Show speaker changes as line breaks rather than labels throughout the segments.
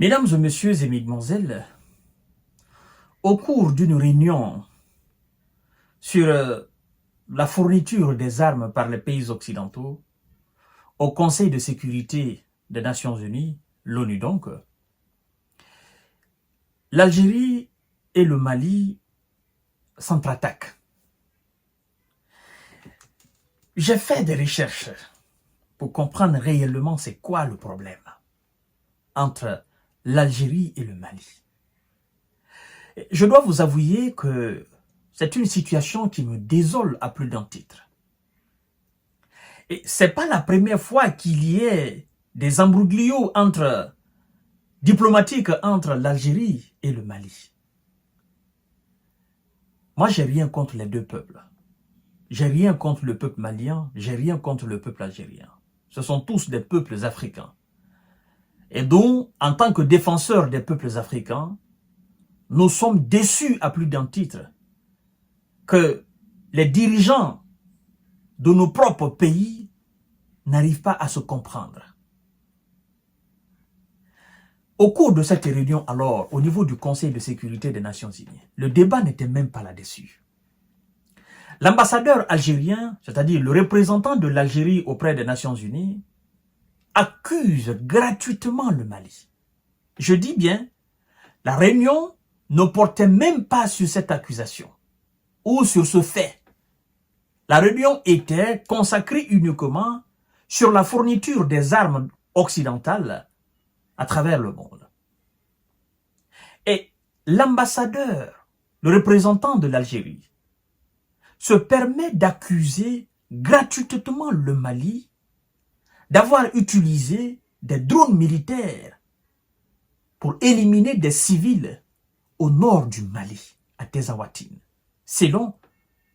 Mesdames et messieurs et mesdemoiselles, au cours d'une réunion sur la fourniture des armes par les pays occidentaux, au Conseil de sécurité des Nations Unies, l'ONU donc, l'Algérie et le Mali s'entre-attaquent. J'ai fait des recherches pour comprendre réellement c'est quoi le problème entre l'Algérie et le Mali. Je dois vous avouer que c'est une situation qui me désole à plus d'un titre. Et c'est pas la première fois qu'il y ait des embrouilles diplomatiques entre l'Algérie et le Mali. Moi, j'ai rien contre les deux peuples. J'ai rien contre le peuple malien, j'ai rien contre le peuple algérien. Ce sont tous des peuples africains. Et donc, en tant que défenseurs des peuples africains, nous sommes déçus à plus d'un titre que les dirigeants de nos propres pays n'arrivent pas à se comprendre. Au cours de cette réunion, alors, au niveau du Conseil de sécurité des Nations Unies, le débat n'était même pas là-dessus. L'ambassadeur algérien, c'est-à-dire le représentant de l'Algérie auprès des Nations Unies, accuse gratuitement le Mali. Je dis bien, la réunion ne portait même pas sur cette accusation ou sur ce fait. La réunion était consacrée uniquement sur la fourniture des armes occidentales à travers le monde. Et l'ambassadeur, le représentant de l'Algérie, se permet d'accuser gratuitement le Mali d'avoir utilisé des drones militaires pour éliminer des civils au nord du Mali, à Tezawatine, selon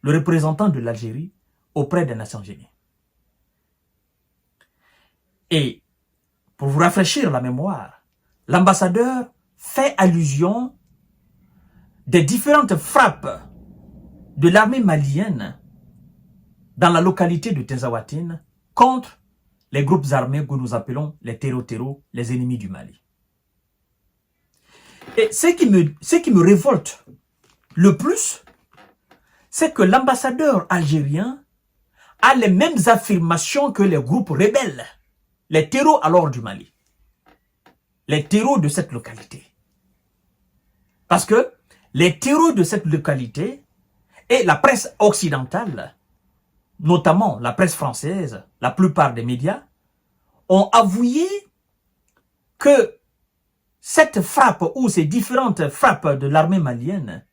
le représentant de l'Algérie auprès des Nations Unies. Et pour vous rafraîchir la mémoire, l'ambassadeur fait allusion des différentes frappes de l'armée malienne dans la localité de Tezawatine contre les groupes armés que nous appelons les terro-terro, les ennemis du Mali. Et ce qui me révolte le plus, c'est que l'ambassadeur algérien a les mêmes affirmations que les groupes rebelles, les terros alors du Mali, les terros de cette localité. Parce que les terros de cette localité et la presse occidentale, notamment la presse française, la plupart des médias, ont avoué que cette frappe ou ces différentes frappes de l'armée malienne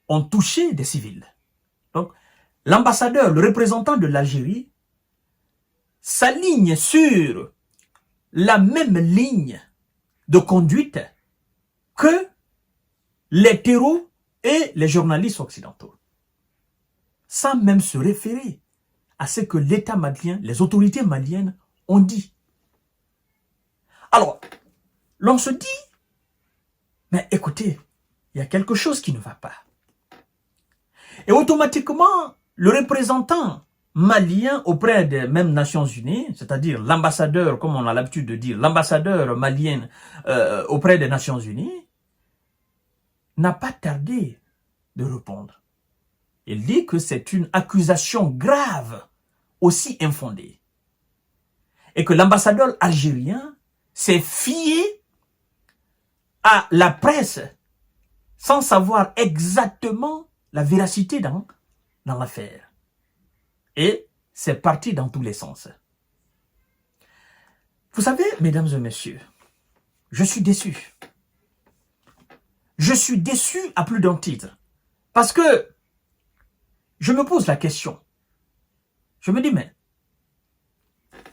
ont touché des civils. Donc, l'ambassadeur, le représentant de l'Algérie, s'aligne sur la même ligne de conduite que les terros et les journalistes occidentaux, sans même se référer à ce que l'État malien, les autorités maliennes ont dit. Alors, l'on se dit, mais écoutez, il y a quelque chose qui ne va pas. Et automatiquement, le représentant malien auprès des mêmes Nations Unies, c'est-à-dire l'ambassadeur, comme on a l'habitude de dire, l'ambassadeur malien auprès des Nations Unies, n'a pas tardé de répondre. Il dit que c'est une accusation grave, aussi infondée. Et que l'ambassadeur algérien s'est fié à la presse sans savoir exactement la véracité dans l'affaire. Et c'est parti dans tous les sens. Vous savez, mesdames et messieurs, je suis déçu. Je suis déçu à plus d'un titre. Parce que je me pose la question. Je me dis, mais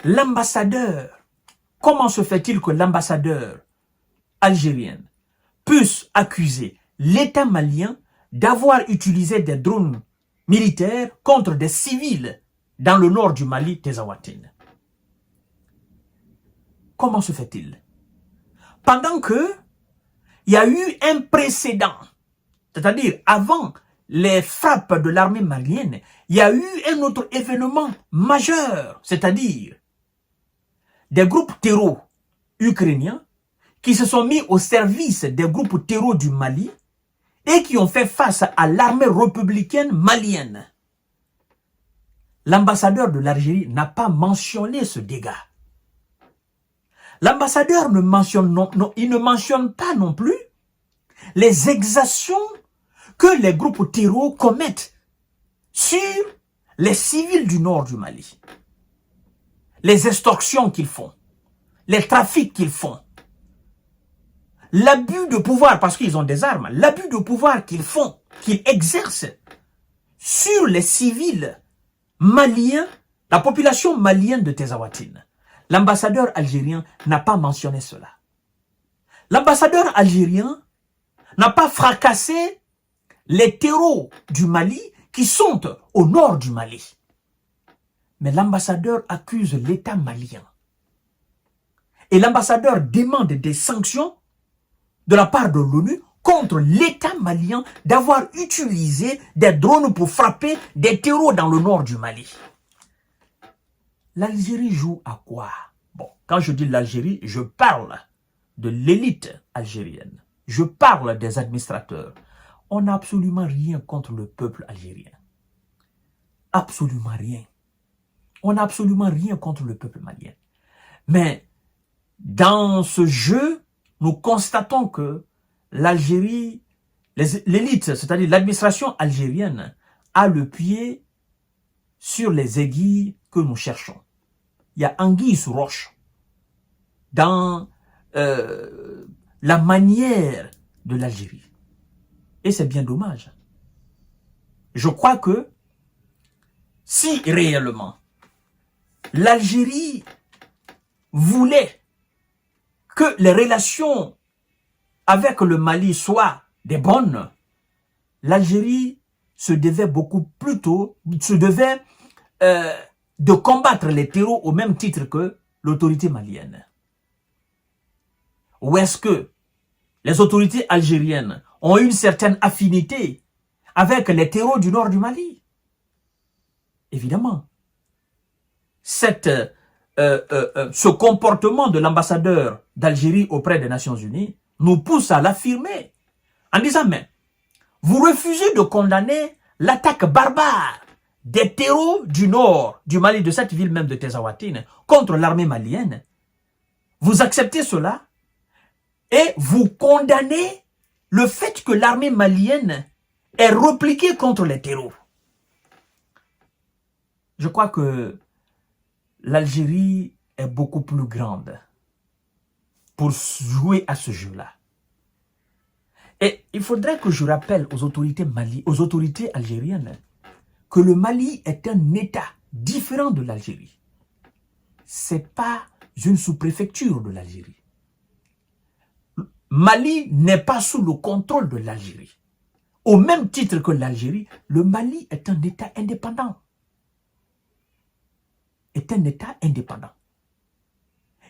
l'ambassadeur, comment se fait-il que l'ambassadeur algérien puisse accuser l'État malien d'avoir utilisé des drones militaires contre des civils dans le nord du Mali, Tezawatine? Comment se fait-il? Pendant que il y a eu un précédent, c'est-à-dire avant les frappes de l'armée malienne, il y a eu un autre événement majeur, c'est-à-dire des groupes terror ukrainiens qui se sont mis au service des groupes terreaux du Mali et qui ont fait face à l'armée républicaine malienne. L'ambassadeur de l'Algérie n'a pas mentionné ce dégât. L'ambassadeur ne mentionne pas non plus les exactions que les groupes terreaux commettent sur les civils du nord du Mali. Les extorsions qu'ils font, les trafics qu'ils font, l'abus de pouvoir, parce qu'ils ont des armes, l'abus de pouvoir qu'ils font, qu'ils exercent sur les civils maliens, la population malienne de Tezawatine. L'ambassadeur algérien n'a pas mentionné cela. L'ambassadeur algérien n'a pas fracassé les terreaux du Mali qui sont au nord du Mali. Mais l'ambassadeur accuse l'État malien. Et l'ambassadeur demande des sanctions de la part de l'ONU contre l'État malien d'avoir utilisé des drones pour frapper des terreaux dans le nord du Mali. L'Algérie joue à quoi? Bon, quand je dis l'Algérie, je parle de l'élite algérienne. Je parle des administrateurs. On n'a absolument rien contre le peuple algérien. Absolument rien. On n'a absolument rien contre le peuple malien. Mais dans ce jeu, nous constatons que l'Algérie, l'élite, c'est-à-dire l'administration algérienne, a le pied sur les aiguilles que nous cherchons. Il y a anguille sous roche dans la manière de l'Algérie. Et c'est bien dommage. Je crois que si réellement l'Algérie voulait que les relations avec le Mali soient des bonnes, l'Algérie se devait de combattre les terreaux au même titre que l'autorité malienne. Ou est-ce que les autorités algériennes ont une certaine affinité avec les terreaux du nord du Mali? Évidemment. Ce comportement de l'ambassadeur d'Algérie auprès des Nations Unies nous pousse à l'affirmer en disant, mais vous refusez de condamner l'attaque barbare des terreaux du nord du Mali, de cette ville même de Tezawatine, contre l'armée malienne. Vous acceptez cela et vous condamnez le fait que l'armée malienne ait repliqué contre les terreaux. Je crois que l'Algérie est beaucoup plus grande pour jouer à ce jeu-là. Et il faudrait que je rappelle aux autorités algériennes que le Mali est un État différent de l'Algérie. Ce n'est pas une sous-préfecture de l'Algérie. Mali n'est pas sous le contrôle de l'Algérie. Au même titre que l'Algérie, le Mali est un État indépendant. Est un État indépendant.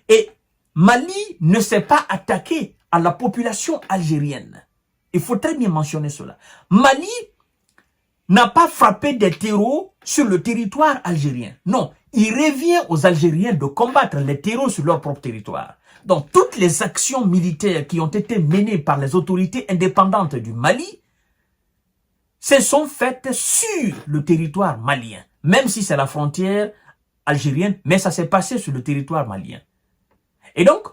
Et Mali ne s'est pas attaqué à la population algérienne. Il faut très bien mentionner cela. Mali n'a pas frappé des terreaux sur le territoire algérien. Non, il revient aux Algériens de combattre les terreaux sur leur propre territoire. Donc, toutes les actions militaires qui ont été menées par les autorités indépendantes du Mali se sont faites sur le territoire malien. Même si c'est la frontière algérienne, mais ça s'est passé sur le territoire malien. Et donc,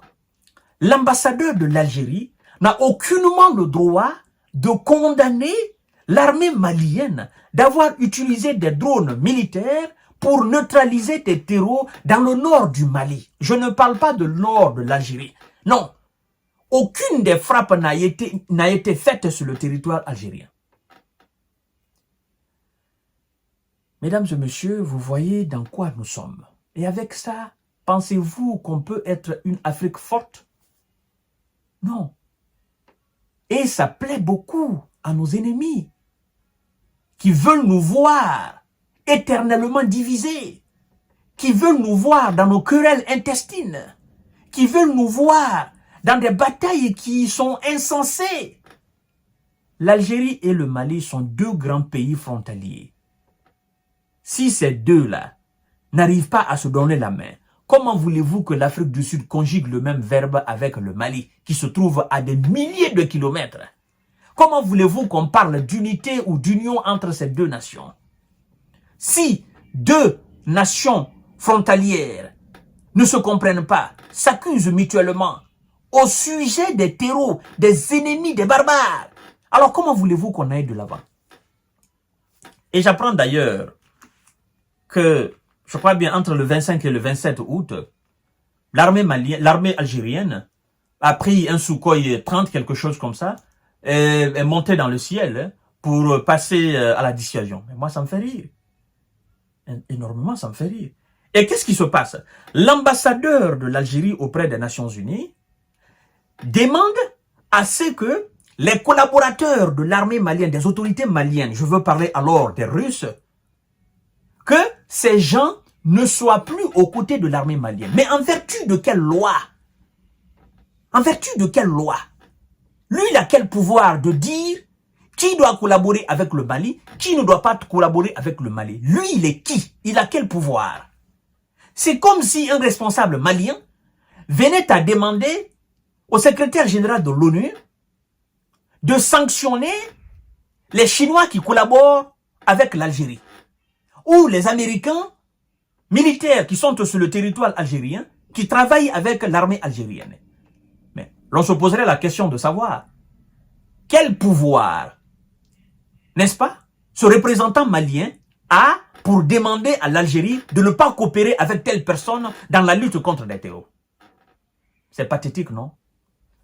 l'ambassadeur de l'Algérie n'a aucunement le droit de condamner l'armée malienne d'avoir utilisé des drones militaires pour neutraliser des terreaux dans le nord du Mali. Je ne parle pas de nord de l'Algérie. Non, aucune des frappes n'a été faite sur le territoire algérien. Mesdames et messieurs, vous voyez dans quoi nous sommes. Et avec ça, pensez-vous qu'on peut être une Afrique forte? Non. Et ça plaît beaucoup à nos ennemis qui veulent nous voir éternellement divisés, qui veulent nous voir dans nos querelles intestines, qui veulent nous voir dans des batailles qui sont insensées. L'Algérie et le Mali sont deux grands pays frontaliers. Si ces deux-là n'arrivent pas à se donner la main, Comment voulez-vous que l'Afrique du Sud conjugue le même verbe avec le Mali, qui se trouve à des milliers de kilomètres? Comment voulez-vous qu'on parle d'unité ou d'union entre ces deux nations? Si deux nations frontalières ne se comprennent pas, s'accusent mutuellement au sujet des terreaux, des ennemis, des barbares, alors comment voulez-vous qu'on aille de l'avant? Et j'apprends d'ailleurs que, je crois bien, entre le 25 et le 27 août, l'armée algérienne a pris un Sukhoi 30, quelque chose comme ça, et est montée dans le ciel pour passer à la dissuasion. Mais moi, ça me fait rire. Énormément, ça me fait rire. Et qu'est-ce qui se passe? L'ambassadeur de l'Algérie auprès des Nations Unies demande à ce que les collaborateurs de l'armée malienne, des autorités maliennes, je veux parler alors des Russes, que ces gens ne soient plus aux côtés de l'armée malienne. Mais en vertu de quelle loi? En vertu de quelle loi? Lui, il a quel pouvoir de dire qui doit collaborer avec le Mali, qui ne doit pas collaborer avec le Mali? Lui, il est qui? Il a quel pouvoir? C'est comme si un responsable malien venait à demander au secrétaire général de l'ONU de sanctionner les Chinois qui collaborent avec l'Algérie, ou les Américains militaires qui sont sur le territoire algérien, qui travaillent avec l'armée algérienne. Mais l'on se poserait la question de savoir quel pouvoir, n'est-ce pas, ce représentant malien a pour demander à l'Algérie de ne pas coopérer avec telle personne dans la lutte contre les terroristes. C'est pathétique, non?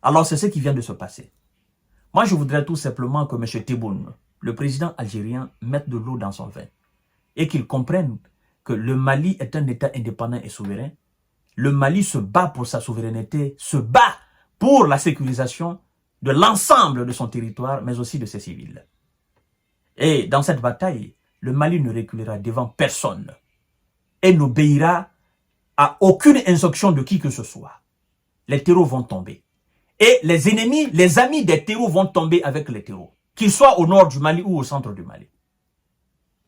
Alors c'est ce qui vient de se passer. Moi, je voudrais tout simplement que M. Tebboune, le président algérien, mette de l'eau dans son vin et qu'il comprenne que le Mali est un État indépendant et souverain. Le Mali se bat pour sa souveraineté, se bat pour la sécurisation de l'ensemble de son territoire, mais aussi de ses civils. Et dans cette bataille, le Mali ne reculera devant personne et n'obéira à aucune instruction de qui que ce soit. Les terreaux vont tomber. Et les ennemis, les amis des terreaux vont tomber avec les terreaux, qu'ils soient au nord du Mali ou au centre du Mali.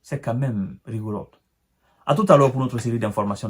C'est quand même rigolo. À tout à l'heure pour notre série d'informations.